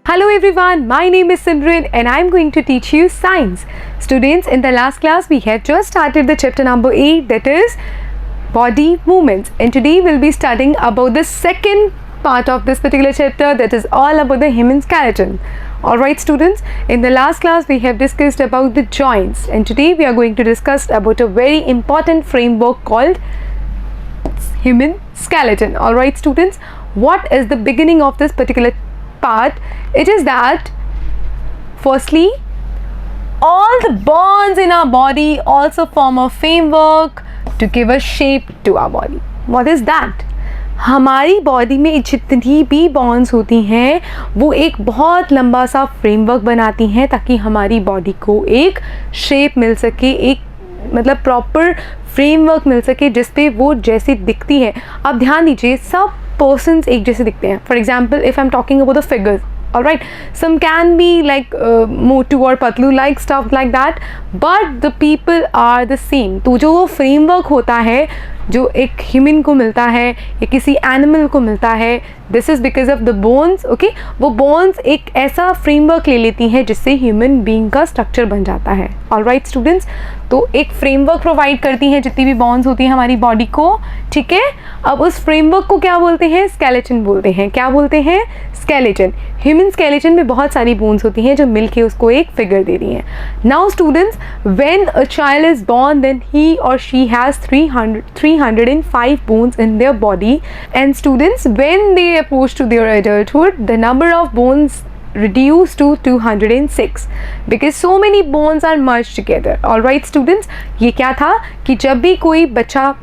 Hello everyone, my name is Simran and I am going to teach you science. Students, in the last class we have just started the chapter number 8, that is body movements, and today we'll be studying about the second part of this particular chapter, that is all about the human skeleton. Alright students, in the last class we have discussed about the joints, and today we are going to discuss about a very important framework called human skeleton. Alright students, what is the beginning of this particular part? It is that firstly all the bones in our body also form a framework to give a shape to our body. What is that? हमारी body में जितनी भी bones होती हैं वो एक बहुत लंबा सा फ्रेमवर्क बनाती हैं ताकि हमारी बॉडी को एक शेप मिल सके, एक मतलब प्रॉपर फ्रेमवर्क मिल सके जिस पे वो जैसी दिखती है. अब ध्यान दीजिए, सब पर्सन्स एक जैसे दिखते हैं. For example if I am talking about the figures, alright, some can be like motu or patlu like stuff like that, but the people are the same. तो जो वो फ्रेमवर्क होता है जो एक ह्यूमन को मिलता है या किसी एनिमल को मिलता है, this is because of the bones. Okay, वो बोन्स एक ऐसा फ्रेमवर्क ले लेती हैं जिससे ह्यूमन बीइंग का स्ट्रक्चर बन जाता है. ऑलराइट स्टूडेंट्स, तो एक फ्रेमवर्क प्रोवाइड करती हैं जितनी भी बोन्स होती हैं हमारी बॉडी को. ठीक है, अब उस फ्रेमवर्क को क्या बोलते हैं? स्केलेटन बोलते हैं. क्या बोलते हैं? स्केलेटन. ह्यूमन स्केलेटन में बहुत सारी बोन्स होती हैं जो मिलके उसको एक फिगर दे रही हैं. Now students, when a child is born then he और she has 305 bones in their body, and students, when they approach to their adulthood, the number of bones reduce to 206 because so many bones are merged together. All right students, ये क्या था कि जब भी कोई बच्चा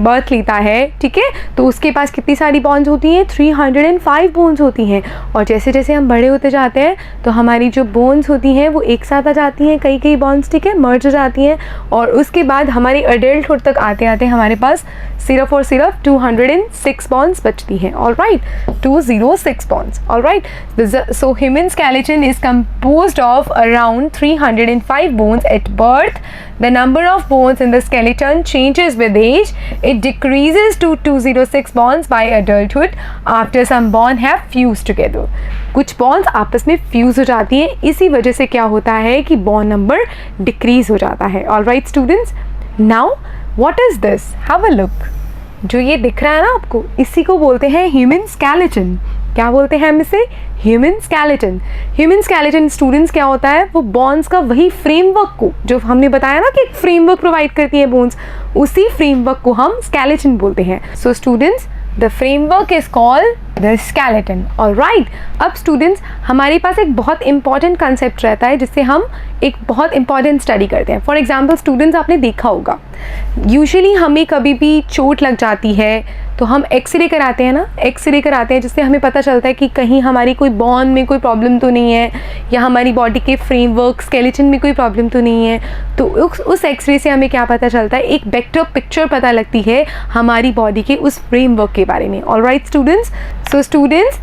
birth लेता है, ठीक है, तो उसके पास कितनी सारी बोन्स होती हैं? 305 बोन्स होती हैं. और जैसे जैसे हम बड़े होते जाते हैं तो हमारी जो बोन्स होती हैं वो एक साथ आ जाती हैं, कई कई बोन्स, ठीक है, मर्ज हो जाती हैं. और उसके बाद हमारी अडल्टहुड तक आते आते हमारे पास सिर्फ और सिर्फ 206 बोन्स बचती हैं. All right, 206 bones. All right, so human skeleton is composed of around 305 bones at birth. The number of bones in the skeleton changes with age. It decreases to 206 bones by adulthood after some bones have fused together. कुछ bones आपस में fuse हो जाती हैं, इसी वजह से क्या होता है कि bone number decrease हो जाता है. All right students, now what is this? Have a look. जो ये दिख रहा है ना आपको, इसी को बोलते हैं ह्यूमन स्केलेटन. क्या बोलते हैं हम इसे? Human skeleton. Human skeleton students क्या होता है? वो बोन्स का वही फ्रेमवर्क को, जो हमने बताया ना कि एक फ्रेमवर्क प्रोवाइड करती है बोन्स, उसी फ्रेमवर्क को हम स्केलेटन बोलते हैं. सो students, the framework is called the skeleton. Alright, अब स्टूडेंट्स हमारे पास एक बहुत इंपॉर्टेंट कंसेप्ट रहता है जिससे हम एक बहुत इंपॉर्टेंट स्टडी करते हैं. फॉर एग्जाम्पल स्टूडेंट्स, आपने देखा होगा यूजुअली हमें कभी भी चोट लग जाती है तो हम एक्सरे कराते हैं ना, एक्सरे कराते हैं जिससे हमें पता चलता है कि कहीं हमारी कोई बोन में कोई प्रॉब्लम तो नहीं है या हमारी बॉडी के फ्रेमवर्क स्केलेटन में कोई प्रॉब्लम तो नहीं है. तो उस एक्सरे से हमें क्या पता चलता है? एक बेटर पिक्चर पता लगती है हमारी बॉडी के उस फ्रेमवर्क के बारे में. Alright students, so students,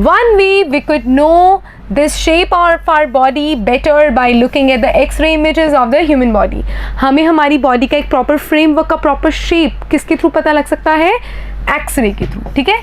one way we could know this shape of our body better by looking at the X-ray images of the human body. हमें हमारी बॉडी का एक प्रॉपर फ्रेमवर्क का प्रॉपर शेप किसके through पता लग सकता है? एक्सरे के थ्रू. ठीक है,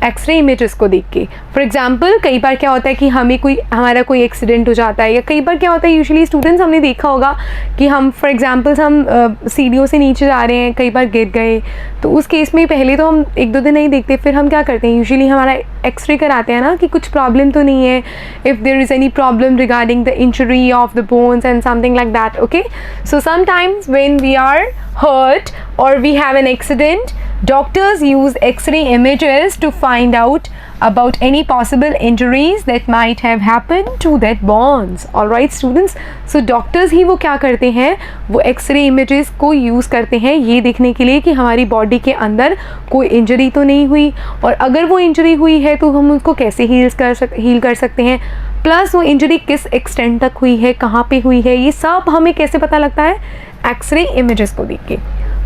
एक्सरे इमेजेस को देख के. फॉर एग्जाम्पल कई बार क्या होता है कि हमारा कोई एक्सीडेंट हो जाता है, या कई बार क्या होता है यूजुअली स्टूडेंट्स हमने देखा होगा कि हम फॉर एग्जाम्पल हम सीढ़ियों से नीचे जा रहे हैं, कई बार गिर गए, तो उस केस में पहले तो हम 1-2 दिन नहीं देखते, फिर हम क्या करते हैं यूजुअली हमारा एक्सरे कराते हैं ना कि कुछ प्रॉब्लम तो नहीं है, if there is any problem regarding the injury of the bones and something like that. Okay, so sometimes when we are hurt or we have an accident, doctors use X-ray images to find out about any possible injuries that might have happened to that bones. Alright students, so doctors ही वो क्या करते हैं? वो X-ray images को use करते हैं ये देखने के लिए कि हमारी बॉडी के अंदर कोई इंजरी तो नहीं हुई, और अगर वो इंजरी हुई है तो हम उसको कैसे हील कर सकते हैं, प्लस वो इंजरी किस एक्सटेंट तक हुई है, कहाँ पे हुई है, ये सब हमें कैसे पता लगता है? एक्सरे इमेजेस को देख के.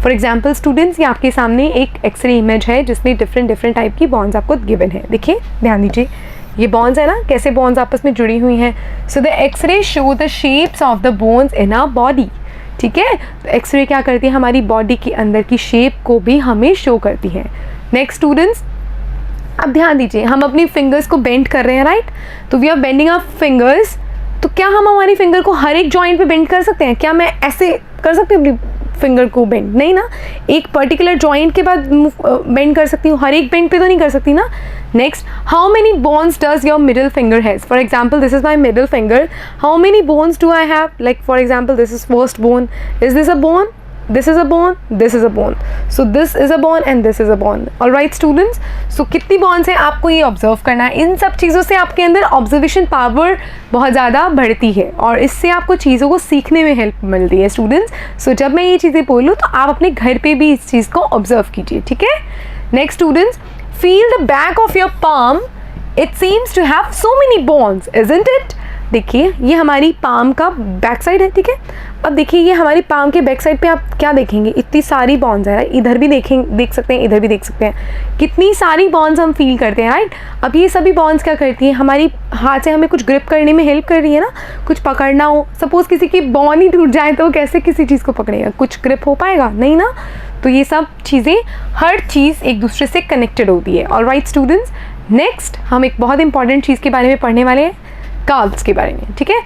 फॉर एग्जाम्पल स्टूडेंट्स, ये आपके सामने एक एक्सरे इमेज है जिसमें डिफरेंट टाइप की बॉन्स आपको गिवन है. देखिए, ध्यान दीजिए, ये बॉन्स है ना, कैसे बॉन्स आपस में जुड़ी हुई हैं. So the x-ray show the shapes of the bones in our body. ठीक है, तो एक्सरे क्या करती है? हमारी बॉडी के अंदर की शेप को भी हमें शो करती है. नेक्स्ट स्टूडेंट्स, अब ध्यान दीजिए, हम अपनी फिंगर्स को बेंड कर रहे हैं, राइट? तो we are bending our fingers. तो क्या हम हमारी फिंगर को हर एक जॉइंट पे बेंड कर सकते हैं? क्या मैं ऐसे कर सकती हूँ अपनी फिंगर को बेंड? नहीं ना, एक पर्टिकुलर जॉइंट के बाद बेंड कर सकती हूँ, हर एक बेंड पे तो नहीं कर सकती ना। Next, how many bones does your middle finger has? For example this is my middle finger, how many bones do I have? Like for example this is first bone, is this a bone? This is a bone, this is a bone. So this is a bone and this is a bone. All right students. So कितनी bonds है आपको ये observe करना है। इन सब चीज़ों से आपके अंदर ऑब्जर्वेशन पावर बहुत ज़्यादा बढ़ती है और इससे आपको चीज़ों को सीखने में हेल्प मिलती है स्टूडेंट्स। सो जब मैं ये चीज़ें बोलूँ तो आप अपने घर पे भी इस चीज़ को ऑब्जर्व कीजिए, ठीक है? Next students, feel the back of your palm, it seems to have so many bones, isn't it? देखिए ये हमारी पाम का बैक साइड है, ठीक है? अब देखिए ये हमारी पाम के बैक साइड पे आप क्या देखेंगे? इतनी सारी बॉन्ड्स है, राइट? इधर भी देख सकते हैं, इधर भी देख सकते हैं, कितनी सारी बॉन्ड्स हम फील करते हैं, राइट? अब ये सभी बॉन्ड्स क्या करती हैं? हमारी हाथ से हमें कुछ ग्रिप करने में हेल्प कर रही है ना, कुछ पकड़ना हो, सपोज किसी की बॉन्ड ही टूट जाए तो कैसे किसी चीज़ को पकड़ेगा? कुछ ग्रिप हो पाएगा? नहीं ना। तो ये सब चीज़ें, हर चीज़ एक दूसरे से कनेक्टेड होती है। ऑलराइट स्टूडेंट्स, नेक्स्ट हम एक बहुत इंपॉर्टेंट चीज़ के बारे में पढ़ने वाले हैं, काल्व्स के बारे में, ठीक है?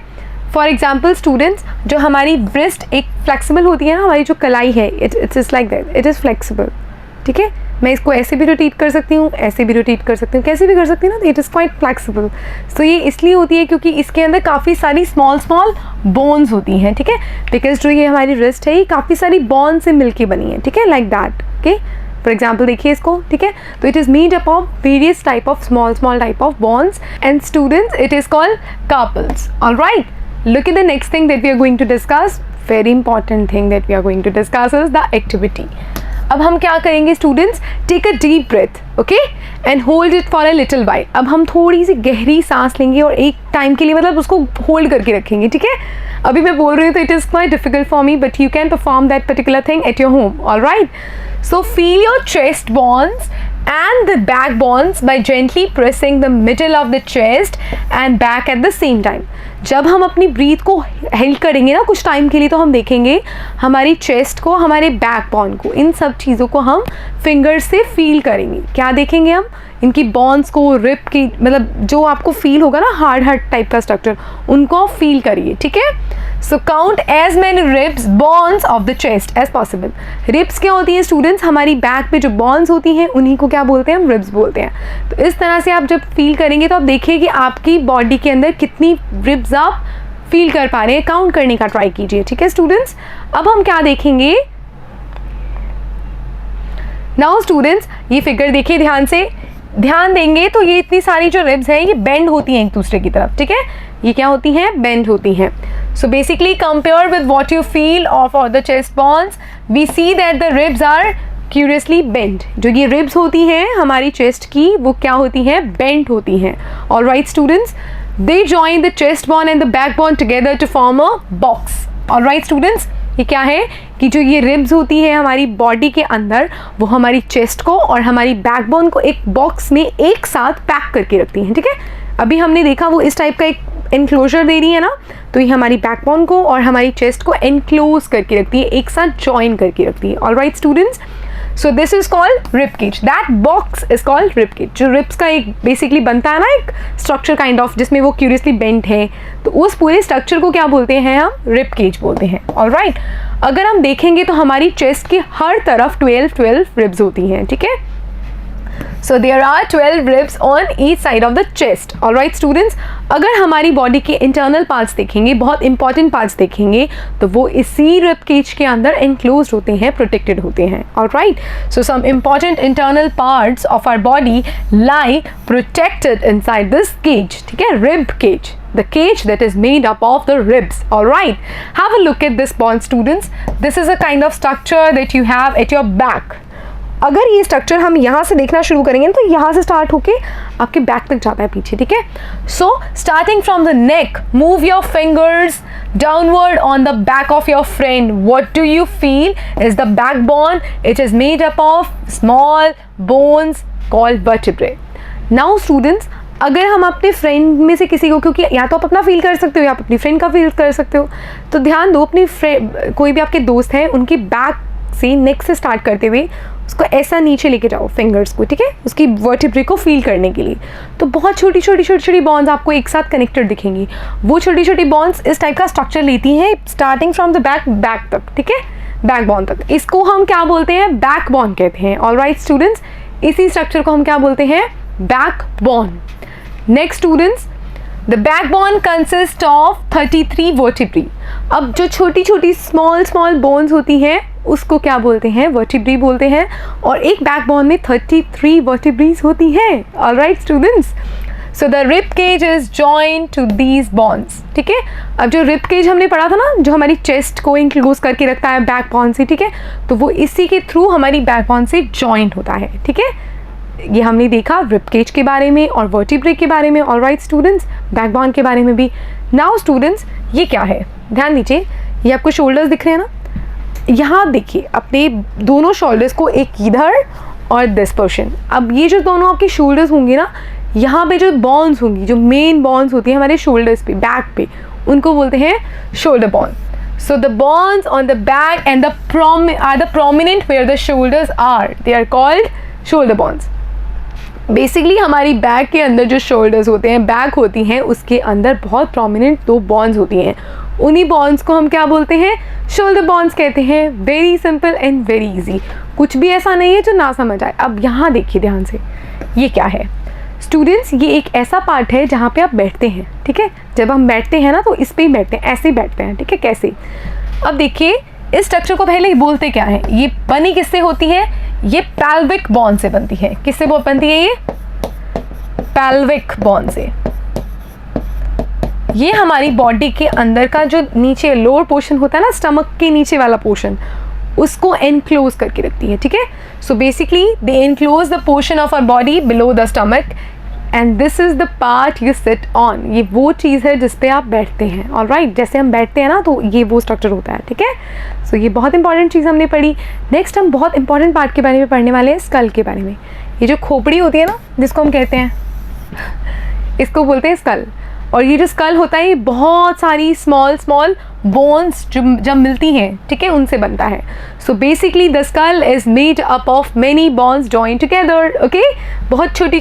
फॉर एग्जाम्पल स्टूडेंट्स, जो हमारी ब्रेस्ट एक फ्लेक्सिबल होती है ना, हमारी जो कलाई है, it's is like that, it is flexible, ठीक है? मैं इसको ऐसे भी रोटेट कर सकती हूँ, ऐसे भी रोटेट कर सकती हूँ, कैसे भी कर सकती हूँ ना, इट इज़ क्वाइट फ्लेक्सिबल। सो ये इसलिए होती है क्योंकि इसके अंदर काफ़ी सारी स्मॉल स्मॉल बोन्स होती हैं, ठीक है? बिकॉज जो ये हमारी रिस्ट है ये काफ़ी सारी बोन्स से मिलके बनी है, ठीक है? Like that, okay? For example देखिए इसको, ठीक है? तो it is made up of various type of small type of bonds and students it is called carpals. All right, look at the next thing that we are going to discuss. Very important thing that we are going to discuss is the activity. अब हम क्या करेंगे students? Take a deep breath, okay, and hold it for a little while. अब हम थोड़ी सी गहरी सांस लेंगे और एक टाइम के लिए मतलब उसको होल्ड करके रखेंगे, ठीक है? अभी मैं बोल रही हूँ तो it is quite difficult for me, but you can perform that particular thing at your home. All right, so feel your chest bones and the back bones by gently pressing the middle of the chest and back at the same time. जब हम अपनी breathe को held करेंगे ना कुछ time के लिए, तो हम देखेंगे हमारी चेस्ट को, हमारे बैक बोन को, इन सब चीज़ों को हम फिंगर से फील करेंगे। क्या देखेंगे हम? इनकी बॉन्स को, रिप की, मतलब जो आपको फील होगा ना हार्ड टाइप का स्ट्रक्चर, उनको फील करिए, ठीक है? So count as many ribs bones of the chest as possible. Ribs क्या होती हैं स्टूडेंट्स? हमारी बैक पे जो बॉन्स होती हैं उन्हीं को क्या बोलते हैं? हम रिब्स बोलते हैं। तो इस तरह से आप जब फील करेंगे तो आप देखिए कि आपकी बॉडी के अंदर कितनी रिब्स आप फील कर पा रहे हैं, काउंट करने का ट्राई कीजिए, ठीक है स्टूडेंट्स? अब हम क्या देखेंगे? नाउ स्टूडेंट्स, ये फिगर देखिए ध्यान से, ध्यान देंगे तो ये इतनी सारी जो रिब्स हैं ये बेंड होती हैं एक दूसरे की तरफ, ठीक है? ये क्या होती हैं? बेंड होती हैं। So basically compare with what you feel of all the chest bones, we see that the ribs are curiously bend. जो ये रिब्स होती हैं हमारी चेस्ट की, वो क्या होती हैं? बेंड होती हैं। All right students, they join the chest bone and the backbone together to form a box. All right students, ये क्या है कि जो ये रिब्स होती है हमारी बॉडी के अंदर, वो हमारी चेस्ट को और हमारी बैकबोन को एक बॉक्स में एक साथ पैक करके रखती हैं, ठीक है? अभी हमने देखा वो इस टाइप का एक एनक्लोजर दे रही है ना, तो ये हमारी बैकबोन को और हमारी चेस्ट को एनक्लोज करके रखती है, एक साथ जॉइन करके रखती है। Alright students, so this is called rib cage, that box is called rib cage. जो रिब्स का एक बेसिकली बनता है ना एक स्ट्रक्चर काइंड ऑफ, जिसमें वो क्यूरियसली बेंट है, तो उस पूरे स्ट्रक्चर को क्या बोलते हैं? हम रिब केज बोलते हैं। ऑलराइट, अगर हम देखेंगे तो हमारी चेस्ट की हर तरफ 12 रिब्स होती हैं, ठीक है? So there are 12 ribs on each side of the chest. All right students, अगर हमारी बॉडी के इंटरनल पार्ट्स देखेंगे, बहुत इंपॉर्टेंट पार्ट्स देखेंगे, तो वो इसी रिब केज के अंदर एनक्लोज होते हैं, प्रोटेक्टेड होते हैं। All right, so some important internal parts of our body lie protected inside this cage. ठीक है, rib cage, the cage that is made up of the ribs. All right, have a look at this bone students. This is a kind of structure that you have at your back. अगर ये structure हम यहाँ से देखना शुरू करेंगे तो यहाँ से स्टार्ट होके आपके बैक तक जाता है पीछे, ठीक है? So starting from the neck, move your fingers downward on the back of your friend. What do you feel is the backbone. It is made up of small bones called vertebrae. Now students, अगर हम अपने friend में से किसी को, क्योंकि या तो आप अपना फील कर सकते हो या आप अपनी फ्रेंड का फील कर सकते हो, तो ध्यान दो अपनी फ्रेंड, कोई भी आपके दोस्त हैं, उनकी बैक से, नेक से स्टार्ट करते हुए उसको ऐसा नीचे लेके जाओ फिंगर्स को, ठीक है, उसकी वर्टिब्रे को फील करने के लिए। तो बहुत छोटी छोटी छोटी छोटी बॉन्स आपको एक साथ कनेक्टेड दिखेंगी। वो छोटी छोटी बॉन्स इस टाइप का स्ट्रक्चर लेती हैं, स्टार्टिंग फ्रॉम द बैक तक, ठीक है, बैक बोन तक। इसको हम क्या बोलते हैं? बैक बोन कहते हैं। ऑलराइट स्टूडेंट्स, इसी स्ट्रक्चर को हम क्या बोलते हैं? Back bone. Next students, the backbone consist of 33 vertebrae. अब जो छोटी छोटी स्मॉल बोन्स होती हैं उसको क्या बोलते हैं? वर्टिब्री बोलते हैं। और एक बैकबोन में 33 वर्टिब्रीज होती हैं। Alright students, so the rib cage is joined to these bones, ठीक है। अब जो रिब केज हमने पढ़ा था ना, जो हमारी चेस्ट को इंक्लोज करके रखता है बैकबोन से, ठीक है, तो वो इसी के थ्रू हमारी बैकबोन से जॉइंट होता है, ठीक है। ये हमने देखा रिब केज के बारे में और वर्टिब्रे के बारे में। ऑलराइट स्टूडेंट्स, बैकबोन के बारे में भी। नाउ स्टूडेंट्स, ये क्या है? ध्यान दीजिए, ये आपको शोल्डर्स दिख रहे हैं ना, यहाँ देखिए अपने दोनों शोल्डर्स को, एक इधर और दिस पोर्शन। अब ये जो दोनों आपके शोल्डर्स होंगे ना, यहाँ पे जो बॉन्स होंगी, जो मेन बॉन्स होती हैं हमारे शोल्डर्स पे, बैक पे, उनको बोलते हैं shoulder Bon. So the bonds on the back and the prominent where the shoulders are. They are called shoulder bonds. Basically हमारी बैक के अंदर जो शोल्डर्स होते हैं, बैक होती हैं, उसके अंदर बहुत प्रोमिनेंट 2 बॉन्ड्स होती हैं। उन्हीं बॉन्ड्स को हम क्या बोलते हैं? शोल्डर बॉन्ड्स कहते हैं। Very simple and very easy, कुछ भी ऐसा नहीं है जो ना समझ आए। अब यहाँ देखिए ध्यान से, ये क्या है स्टूडेंट्स? ये एक ऐसा पार्ट है जहाँ पे आप बैठते हैं, ठीक है। जब हम बैठते हैं ना तो इस पे ही बैठते हैं, ऐसे ही बैठते हैं, ठीक है। कैसे? अब देखिए, इस स्ट्रक्चर को पहले बोलते क्या है? ये बनी किससे होती है? ये पैल्विक बोन से बनती है। किससे बनती है? ये पैल्विक बोन से। ये हमारी बॉडी के अंदर का जो नीचे लोअर पोर्शन होता है ना, स्टमक के नीचे वाला पोर्शन, उसको एनक्लोज करके रखती है, ठीक है। So basically they enclose the portion of our body below the stomach and this is the part you sit on. ये वो चीज़ है जिस पे आप बैठते हैं। ऑलराइट, जैसे हम बैठते हैं ना, तो ये वो स्ट्रक्चर होता है, ठीक है। सो ये बहुत इंपॉर्टेंट चीज़ हमने पढ़ी। नेक्स्ट हम बहुत इंपॉर्टेंट पार्ट के बारे में पढ़ने वाले हैं, स्कल के बारे में। ये जो खोपड़ी होती है ना, जिसको हम कहते हैं, इसको बोलते हैं स्कल। और ये जो स्कल होता है, ये बहुत सारी स्मॉल बोन्स जब मिलती हैं, ठीक है, उनसे बनता है। So basically the skull is made up of many bones joint together, okay. बहुत छोटी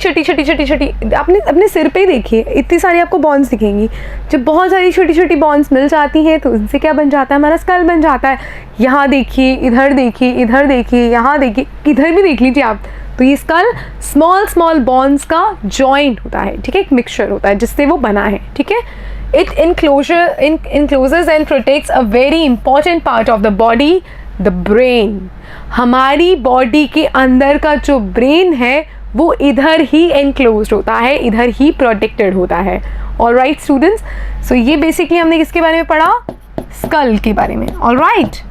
अपने सिर पे देखिए, इतनी सारी आपको बोन्स दिखेंगी। जब बहुत सारी छोटी छोटी बोन्स मिल जाती हैं तो उनसे क्या बन जाता है? हमारा स्कल बन जाता है। यहाँ देखिए, इधर देखिए, इधर देखिए, यहाँ देखिए, इधर भी देख लीजिए आप। तो ये स्कल स्मॉल बोन्स का जॉइंट होता है, ठीक है, एक मिक्सचर होता है जिससे वो बना है, ठीक है। It encloses and protects a very important part of the body, the brain. हमारी बॉडी के अंदर का जो ब्रेन है वो इधर ही enclosed होता है, इधर ही protected होता है। Alright students, so ये basically हमने किसके बारे में पढ़ा? स्कल के बारे में। Alright,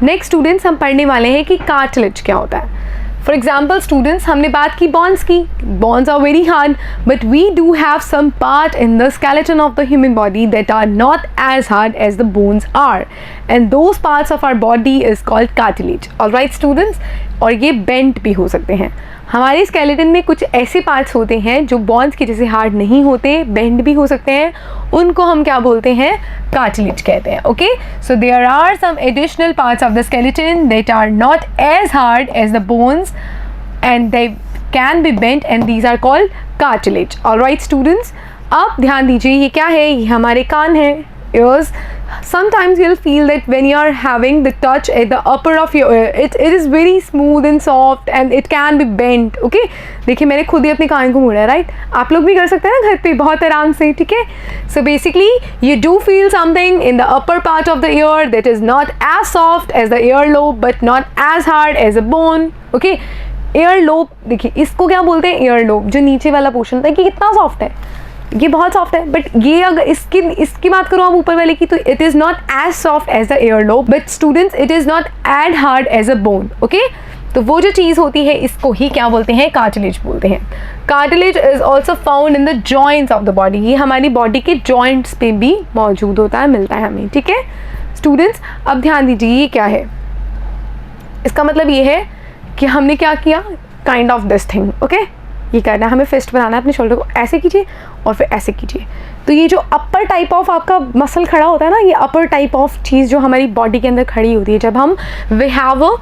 next students हम पढ़ने वाले हैं कि cartilage क्या होता है। फॉर एग्जाम्पल स्टूडेंट्स, हमने बात की बॉन्स की। Bones are very hard, but we do have some part in the skeleton of the human body that are not as hard as the bones are, and those parts of our body is called cartilage. Alright students, और ये bent भी हो सकते हैं। हमारे skeleton में कुछ ऐसे पार्ट्स होते हैं जो बॉन्स के जैसे हार्ड नहीं होते, बेंड भी हो सकते हैं, उनको हम क्या बोलते हैं? कार्टिलेज कहते हैं, okay. So there are some additional parts of the skeleton that are not as hard as the bones and they can be bent and these are called cartilage. Alright students, अब ध्यान दीजिए, ये क्या है? ये हमारे कान है, ears. Sometimes you'll feel that when you are having the touch at the upper of your ear, it is very smooth and soft and it can be bent, okay. देखिए, मैंने खुद ही अपने कान को मोड़ा है, राइट? आप लोग भी कर सकते हैं ना घर पे बहुत आराम से, ठीक है। So basically you do feel something in the upper part of the ear that is not as soft as the earlobe but not as hard as a bone, okay. earlobe, देखिए इसको क्या बोलते हैं? earlobe, जो नीचे वाला portion होता है, कि कितना सॉफ्ट है, ये बहुत सॉफ्ट है। बट ये अगर इसकी बात करो आप ऊपर वाले की, तो it is not as soft as the earlobe, but students it is not as hard as a bone, okay. तो वो जो चीज़ होती है, इसको ही क्या बोलते हैं? कार्टिलेज बोलते हैं। Cartilage is also found in the joints of the body. ये हमारी बॉडी के जॉइंट्स पे भी मौजूद होता है, मिलता है हमें, ठीक है स्टूडेंट्स। अब ध्यान दीजिए, ये क्या है? इसका मतलब ये है कि हमने क्या किया? Kind of this thing, okay. ये करना है, हमें फिस्ट बनाना है, अपने शोल्डर को ऐसे कीजिए और फिर ऐसे कीजिए। तो ये जो अपर टाइप ऑफ आपका मसल खड़ा होता है ना, ये अपर टाइप ऑफ चीज़ जो हमारी बॉडी के अंदर खड़ी होती है, जब हम we have a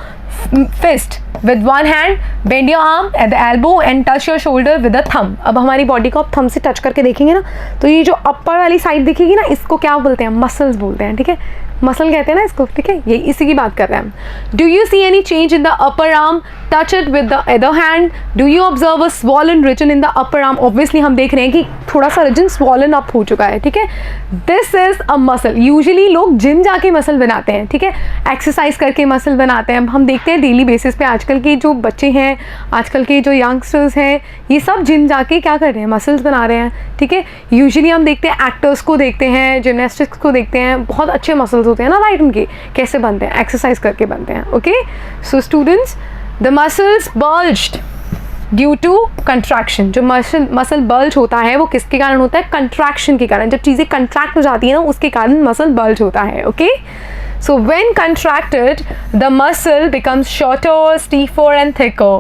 fist with one hand, bend your arm at the elbow and touch your shoulder with the thumb. अब हमारी बॉडी को आप थंब से टच करके देखेंगे ना, तो ये जो अपर वाली साइड दिखेगी ना, इसको क्या बोलते हैं? मसल्स बोलते हैं, ठीक है, मसल कहते हैं ना इसको, ठीक है, ये इसी की बात कर रहे हैं हम. Do you see any change in the upper arm? Touch it with the other hand. Do you observe a swollen region in the upper arm? Obviously हम देख रहे हैं कि थोड़ा सा रीजन स्वॉलन अप हो चुका है, ठीक है. This is a muscle. Usually लोग जिम जाके मसल बनाते हैं, ठीक है, एक्सरसाइज करके मसल बनाते हैं. हम देखते हैं डेली बेसिस पे आजकल के जो बच्चे हैं, आजकल के जो यंगस्टर्स हैं, ये सब जिम जाके क्या कर रहे हैं? मसल्स बना रहे हैं, ठीक है. यूजुअली हम देखते हैं एक्टर्स को देखते हैं, जिमनास्टिक्स को देखते हैं, बहुत अच्छे मसल्स होते हैं ना, राइट. उनके कैसे बनते हैं? एक्सरसाइज करके बनते हैं. Okay, so students, the muscles bulged due to contraction. जो मसल बल्ज होता है वो किसके कारण होता है? कंट्रैक्शन के कारण. जब चीज़ें कंट्रैक्ट हो जाती है ना, उसके कारण मसल बल्ज होता है. Okay, so when contracted the muscle becomes shorter, stiffer and thicker.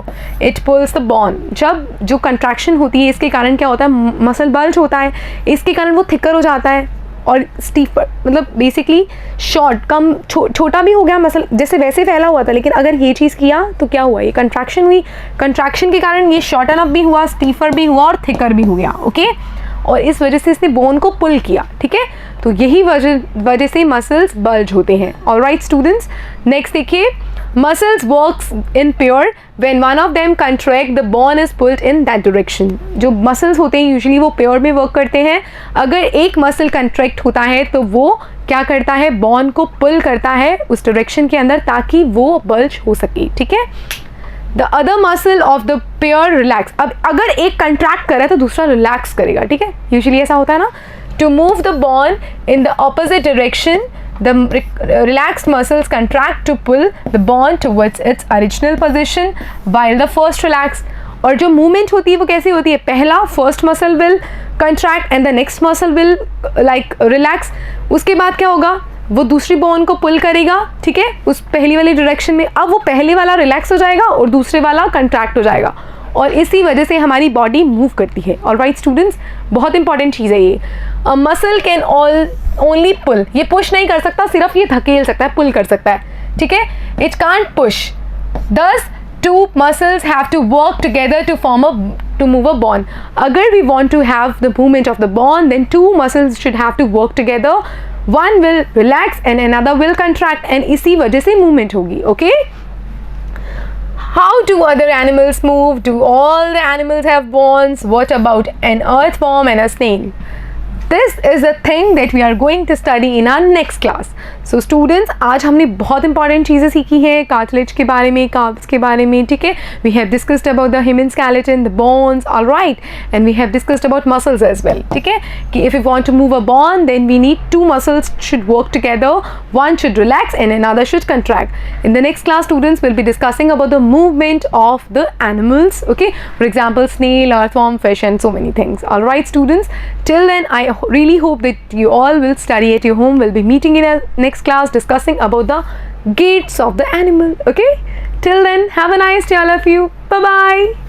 It pulls the bone. जब जो contraction होती है इसके कारण क्या होता है? मसल बल्ज होता है, इसके कारण वो थिकर हो जाता है और स्टीफर मतलब बेसिकली शॉर्ट, कम छोटा भी हो गया मसल, जैसे वैसे फैला हुआ था, लेकिन अगर ये चीज़ किया तो क्या हुआ? ये कंट्रैक्शन हुई, कंट्रैक्शन के कारण ये शॉर्टन अप भी हुआ, स्टीफर भी हुआ और थिकर भी हो गया. ओके, और इस वजह से इसने बोन को पुल किया, ठीक है. तो यही वजह से मसल्स बल्ज होते हैं. ऑलराइट स्टूडेंट्स, नेक्स्ट देखिए, muscles works in pair when one of them contract the bone is pulled in that direction. जो मसल्स होते हैं यूजुअली वो पेयर में वर्क करते हैं. अगर एक मसल कंट्रैक्ट होता है तो वो क्या करता है? बोन को पुल करता है उस डायरेक्शन के अंदर ताकि वो बल्ज हो सके, ठीक है. The other muscle of the pair relax. अब अगर एक कंट्रैक्ट करे तो दूसरा रिलैक्स करेगा, ठीक है, यूजुअली ऐसा होता है ना. To move the bone in the opposite direction, the relaxed muscles contract to pull the bone towards its original position while the first relax. और जो मूवमेंट होती है वो कैसे होती है? पहला first muscle will contract and the next muscle will like relax. उसके बाद क्या होगा? वो दूसरी बोन को पुल करेगा, ठीक है, उस पहली वाली डायरेक्शन में. अब वो पहले वाला रिलैक्स हो जाएगा और दूसरे वाला कंट्रैक्ट हो जाएगा, और इसी वजह से हमारी बॉडी मूव करती है. ऑलराइट स्टूडेंट्स, बहुत इंपॉर्टेंट चीज़ है ये. मसल कैन ओनली पुल. ये पुश नहीं कर सकता, सिर्फ ये धकेल सकता है, पुल कर सकता है, ठीक है. It can't push. दस two muscles have to work together to move a bone. Agar we want to have the movement of the bone, then two muscles should have to work together. One will relax and another will contract, and इसी वजह से movement होगी. Okay? How do other animals move? Do all the animals have bones? What about an earthworm and a snail? This is a thing that we are going to study in our next class. So students, आज हमने बहुत important चीज़ें सीखी हैं, cartilage के बारे में, carbs के बारे में, ठीक है. We have discussed about the human skeleton, the bones, all right, and we have discussed about muscles as well, ठीक है, कि if we want to move a bone, then we need two muscles should work together. One should relax and another should contract. In the next class, students will be discussing about the movement of the animals, okay. For example, snail, earthworm, fish, and so many things. All right, students. Till then, I really hope that you all will study at your home. We'll be meeting in a next class discussing about the gaits of the animal, okay. Till then, have a nice day all of you. Bye bye.